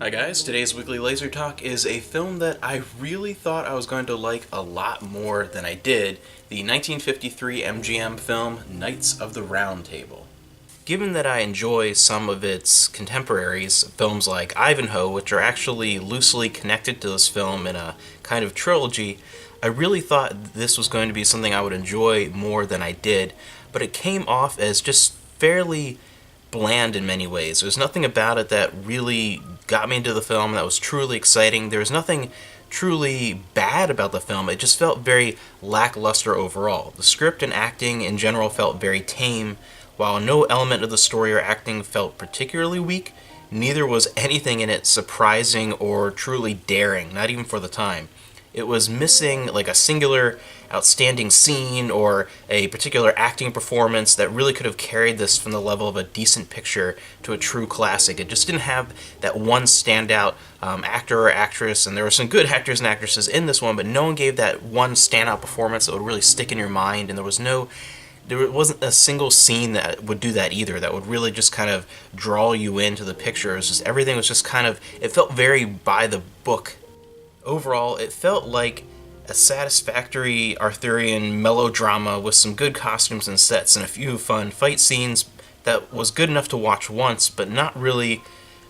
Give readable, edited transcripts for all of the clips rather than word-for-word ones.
Hi guys, today's weekly Laser Talk is a film that I really thought I was going to like a lot more than I did, the 1953 MGM film Knights of the Round Table. Given that I enjoy some of its contemporaries, films like Ivanhoe, which are actually loosely connected to this film in a kind of trilogy, I really thought this was going to be something I would enjoy more than I did, but it came off as just fairly bland in many ways. There's nothing about it that really got me into the film that was truly exciting. There was nothing truly bad about the film. It just felt very lackluster overall. The script and acting in general felt very tame. While no element of the story or acting felt particularly weak, neither was anything in it surprising or truly daring, not even for the time. It was missing like a singular outstanding scene or a particular acting performance that really could have carried this from the level of a decent picture to a true classic. It just didn't have that one standout actor or actress, and there were some good actors and actresses in this one, but no one gave that one standout performance that would really stick in your mind, and there wasn't a single scene that would do that either, that would really just kind of draw you into the picture. It was just, everything was just kind of, it felt very by the book. Overall, it felt like a satisfactory Arthurian melodrama with some good costumes and sets and a few fun fight scenes that was good enough to watch once, but not really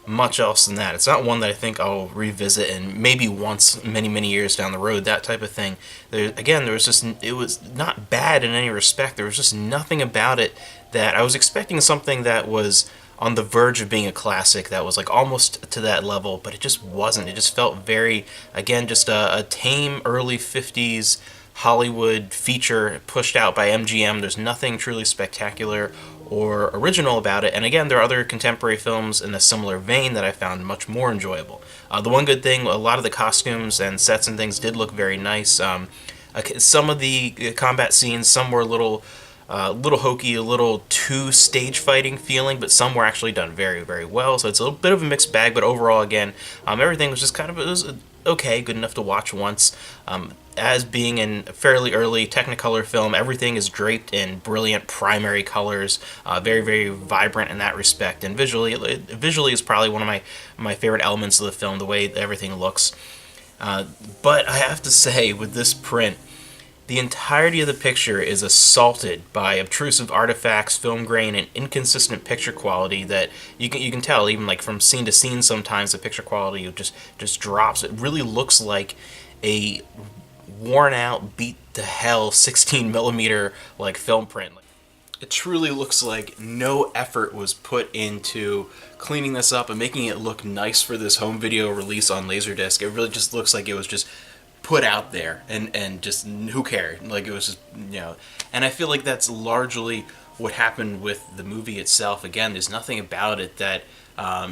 much else than that. It's not one that I think I'll revisit and maybe once many, many years down the road, that type of thing. It was not bad in any respect. There was just nothing about it that I was expecting something that was on the verge of being a classic, that was like almost to that level, but it just wasn't. It just felt very, again, just a tame early 50s Hollywood feature pushed out by MGM. There's nothing truly spectacular or original about it, and again, there are other contemporary films in a similar vein that I found much more enjoyable. The one good thing, a lot of the costumes and sets and things did look very nice. Some of the combat scenes, some were a little hokey, a little too stage fighting feeling, but some were actually done very, very well. So it's a little bit of a mixed bag, but overall, again, everything was just kind of, it was okay, good enough to watch once. As being in a fairly early Technicolor film, everything is draped in brilliant primary colors, very, very vibrant in that respect, and visually is probably one of my favorite elements of the film, the way everything looks. But I have to say, with this print, the entirety of the picture is assaulted by obtrusive artifacts, film grain, and inconsistent picture quality that you can tell even like from scene to scene. Sometimes the picture quality just drops. It really looks like a worn out, beat to hell 16 millimeter like film print. It truly looks like no effort was put into cleaning this up and making it look nice for this home video release on LaserDisc. It really just looks like it was just put out there and just who cared, like it was just, and I feel like that's largely what happened with the movie itself. Again, there's nothing about it that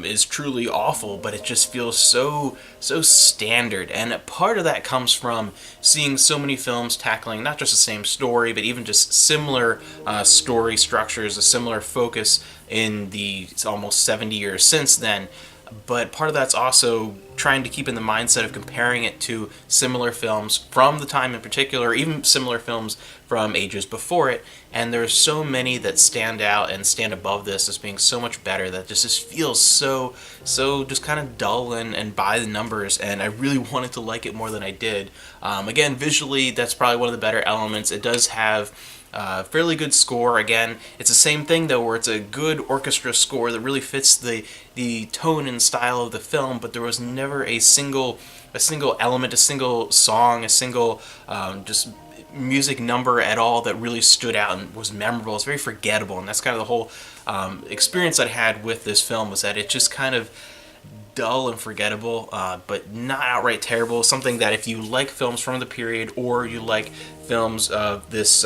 is truly awful, but it just feels so standard, and part of that comes from seeing so many films tackling not just the same story, but even just similar story structures, a similar focus in the almost 70 years since then. But part of that's also trying to keep in the mindset of comparing it to similar films from the time in particular, even similar films from ages before it, and there's so many that stand out and stand above this as being so much better that just feels so just kind of dull and by the numbers, and I really wanted to like it more than I did. Again, visually, that's probably one of the better elements. It does have fairly good score. Again, it's the same thing though, where it's a good orchestra score that really fits the tone and style of the film, but there was never a single element, a single song, a single just music number at all that really stood out and was memorable. It's very forgettable, and that's kind of the whole experience I had with this film, was that it just kind of dull and forgettable, but not outright terrible. Something that if you like films from the period, or you like films of this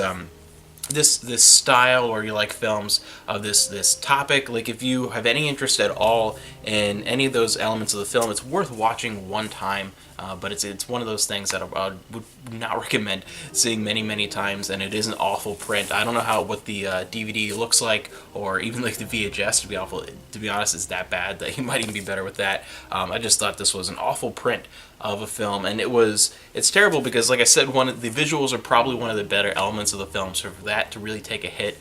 this style, or you like films of this topic, like if you have any interest at all in any of those elements of the film, it's worth watching one time. But it's one of those things that I would not recommend seeing many times, and it is an awful print. I don't know what the DVD looks like, or even like the VHS. To be honest, it's that bad that you might even be better with that. I just thought this was an awful print of a film, and it's terrible because, like I said, the visuals are probably one of the better elements of the film. So for that to really take a hit,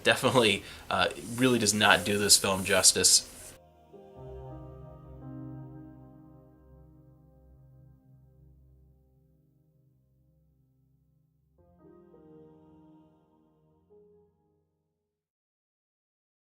definitely really does not do this film justice.